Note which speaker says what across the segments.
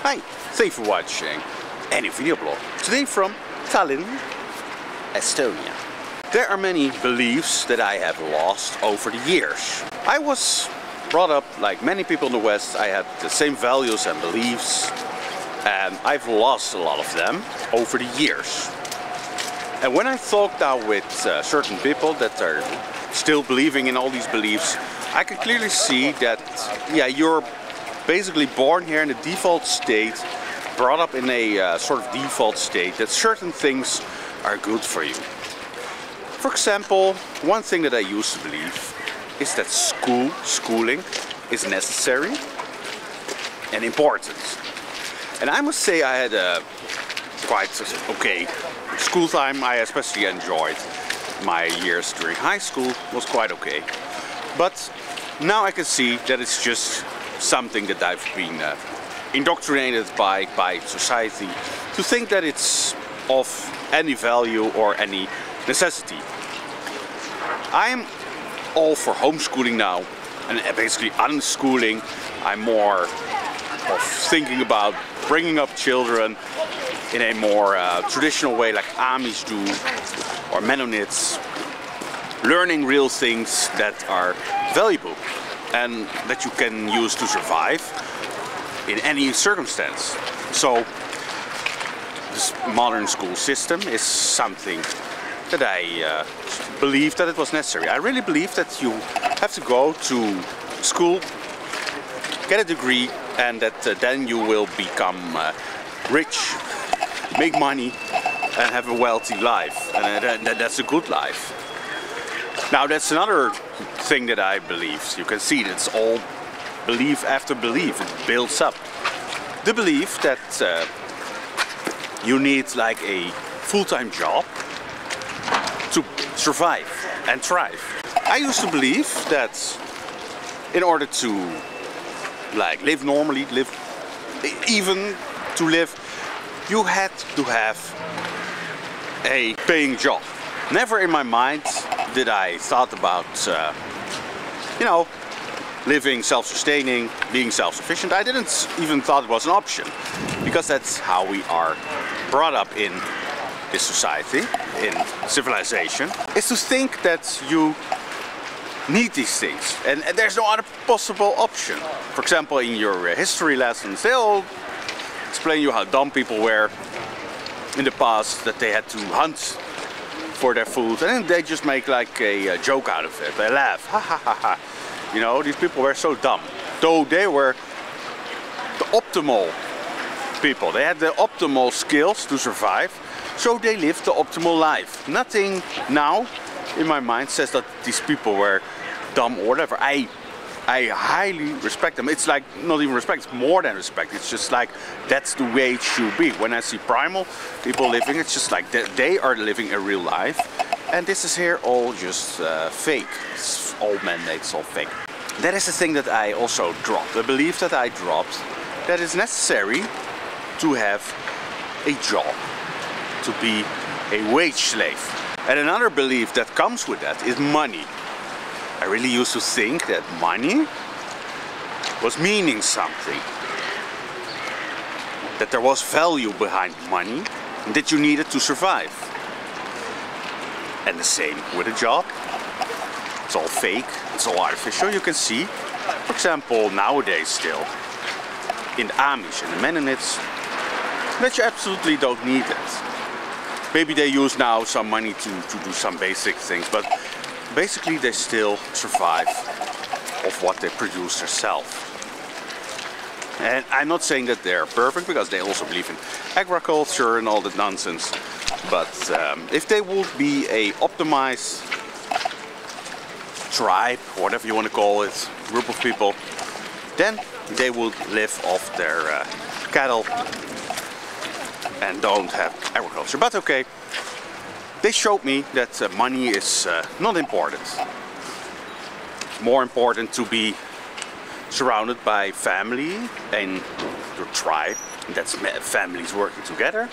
Speaker 1: Hi, thanks for watching any video blog. Today from Tallinn, Estonia. There are many beliefs that I have lost over the years. I was brought up like many people in the West. I had the same values and beliefs, and I've lost a lot of them over the years. And when I talk now with certain people that are still believing in all these beliefs, I can clearly see that, yeah, you're basically born here in the default state, brought up in a sort of default state that certain things are good for you. For example, one thing that I used to believe is that schooling is necessary and important. And I must say I had a quite okay school time. I especially enjoyed my years during high school, was quite okay. But now I can see that it's just something that I've been indoctrinated by society to think that it's of any value or any necessity. I'm all for homeschooling now and basically unschooling. I'm more of thinking about bringing up children in a more traditional way, like Amish do or Mennonites, learning real things that are valuable and that you can use to survive in any circumstance. So this modern school system is something that I believe that it was necessary. I really believe that you have to go to school, get a degree, and that then you will become rich, make money, and have a wealthy life. And that's a good life. Now that's another thing that I believe. You can see it's all belief after belief. It builds up. The belief that you need like a full-time job to survive and thrive. I used to believe that in order to like live normally, even to live, you had to have a paying job. Never in my mind did I thought about, you know, living self-sustaining, being self-sufficient. I didn't even thought it was an option, because that's how we are brought up in this society, in civilization, is to think that you need these things and there's no other possible option. For example, in your history lessons, they'll explain you how dumb people were in the past, that they had to hunt for their food, and then they just make like a joke out of it. They laugh, ha ha ha ha. You know, these people were so dumb. Though they were the optimal people. They had the optimal skills to survive, so they lived the optimal life. Nothing now in my mind says that these people were dumb or whatever. I highly respect them. It's like not even respect, it's more than respect. It's just like that's the way it should be. When I see primal people living, it's just like they are living a real life, and this is here all just fake. It's all man-made, it's all fake. That is the thing that I also dropped. The belief that I dropped that it's necessary to have a job, to be a wage slave. And another belief that comes with that is money. I really used to think that money was meaning something, that there was value behind money, and that you needed to survive. And the same with a job. It's all fake, it's all artificial. You can see, for example, nowadays still, in the Amish and the Mennonites, that you absolutely don't need it. Maybe they use now some money to do some basic things, but basically they still survive of what they produce themselves. And I'm not saying that they're perfect, because they also believe in agriculture and all that nonsense. But if they would be a optimized tribe, whatever you want to call it, group of people, then they would live off their cattle and don't have agriculture. But okay, they showed me that money is not important. It's more important to be surrounded by family and your tribe. And that's families working together.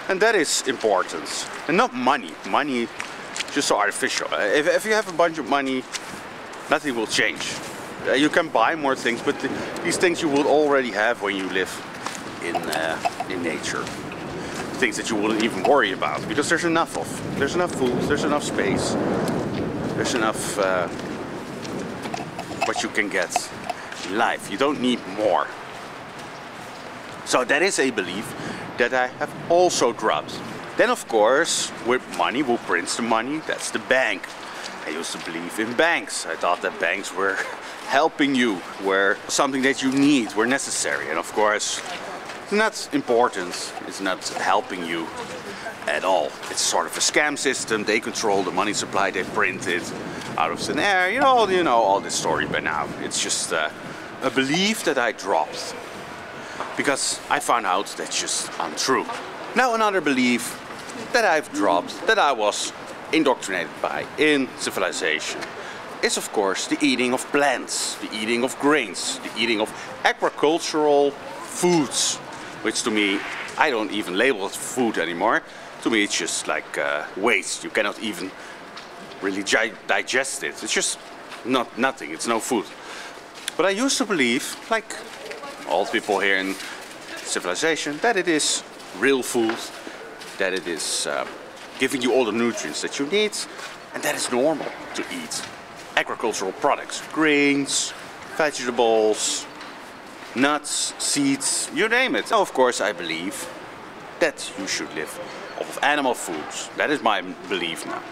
Speaker 1: And that is important. And not money. Money is just so artificial. If you have a bunch of money, nothing will change. You can buy more things, but these things you will already have when you live in nature. Things that you wouldn't even worry about because there's enough of. There's enough food, there's enough space, there's enough what you can get in life. You don't need more. So that is a belief that I have also dropped. Then of course, with money, who prints the money? That's the bank. I used to believe in banks. I thought that banks were helping you, were something that you need, were necessary. And of course, it's not important, it's not helping you at all. It's sort of a scam system. They control the money supply, they print it out of thin air. You know all this story by now. It's just a belief that I dropped because I found out that's just untrue. Now another belief that I've dropped, that I was indoctrinated by in civilization, is of course the eating of plants, the eating of grains, the eating of agricultural foods, which to me, I don't even label it food anymore. To me it's just like waste. You cannot even really digest it. It's just nothing, it's no food. But I used to believe, like all people here in civilization, that it is real food, that it is giving you all the nutrients that you need, and that is normal to eat agricultural products, grains, vegetables, nuts, seeds, you name it. Now, of course, I believe that you should live off of animal foods. That is my belief now.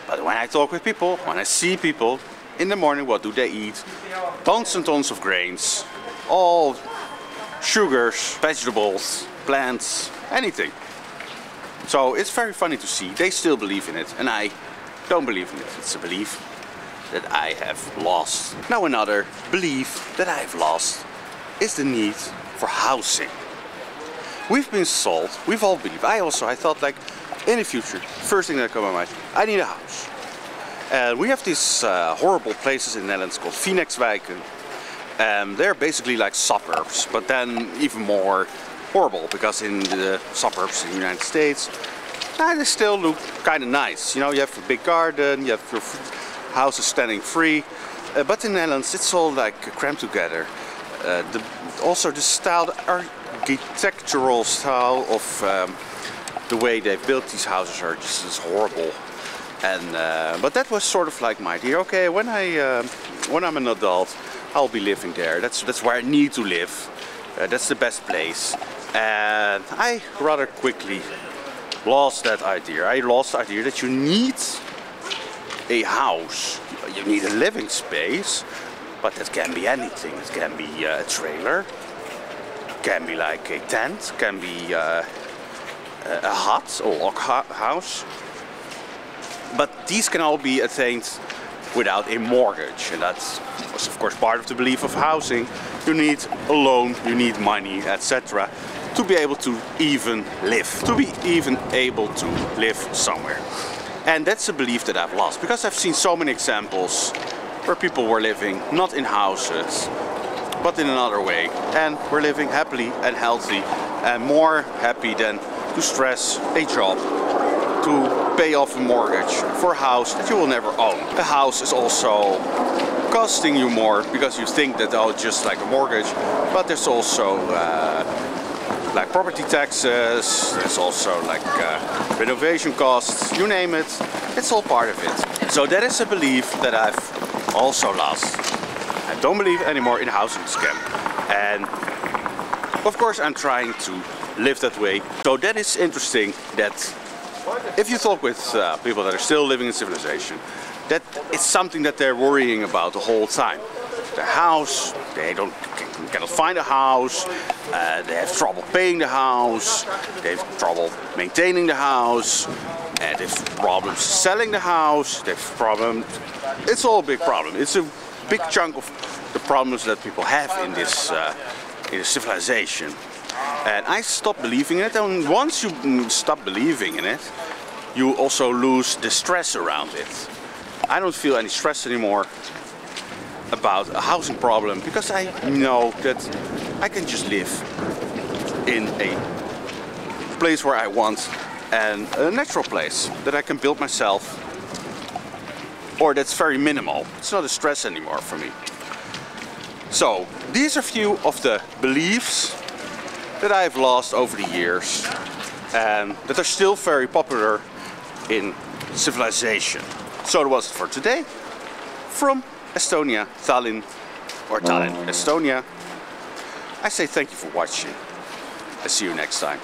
Speaker 1: But when I talk with people, when I see people in the morning, what do they eat? Tons and tons of grains, all sugars, vegetables, plants, anything. So it's very funny to see they still believe in it and I don't believe in it. It's a belief that I have lost. Now another belief that I've lost is the need for housing. We've been sold, we've all believed, I thought like in the future, first thing that comes to my mind, I need a house. And we have these horrible places in the Netherlands called Wagon. They're basically like suburbs, but then even more horrible because in the suburbs in the United States, they still look kind of nice. You know, you have a big garden, you have your houses standing free, but in the Netherlands it's all like crammed together. Also the style, the architectural style of the way they built these houses are just horrible. And but that was sort of like my idea. Okay, when I'm an adult, I'll be living there. That's where I need to live. That's the best place. And I rather quickly lost that idea. I lost the idea that you need a house. You need a living space, but that can be anything. It can be a trailer, it can be like a tent, it can be a hut or log house. But these can all be attained without a mortgage, and that was of course part of the belief of housing. You need a loan, you need money, etc. to be able to even live, to be even able to live somewhere. And that's a belief that I've lost, because I've seen so many examples where people were living not in houses, but in another way, and were living happily and healthy, and more happy than to stress a job, to pay off a mortgage for a house that you will never own. A house is also costing you more because you think that, oh, just like a mortgage, but there's also like property taxes, there's also like renovation costs, you name it, it's all part of it. So that is a belief that I've also lost. I don't believe anymore in a housing scam. And of course I'm trying to live that way. So that is interesting, that if you talk with people that are still living in civilization, that it's something that they're worrying about the whole time. Their house, they cannot find a house, they have trouble paying the house, they have trouble maintaining the house, and they have problems selling the house, they have problems. It's all a big problem. It's a big chunk of the problems that people have in this civilization. And I stopped believing in it, and once you stop believing in it, you also lose the stress around it. I don't feel any stress anymore about a housing problem, because I know that I can just live in a place where I want, and a natural place that I can build myself, or that's very minimal. It's not a stress anymore for me. So these are a few of the beliefs that I've lost over the years and that are still very popular in civilization. So that was it for today. From Estonia, Tallinn, or Tallinn, Estonia, I say thank you for watching. I'll see you next time.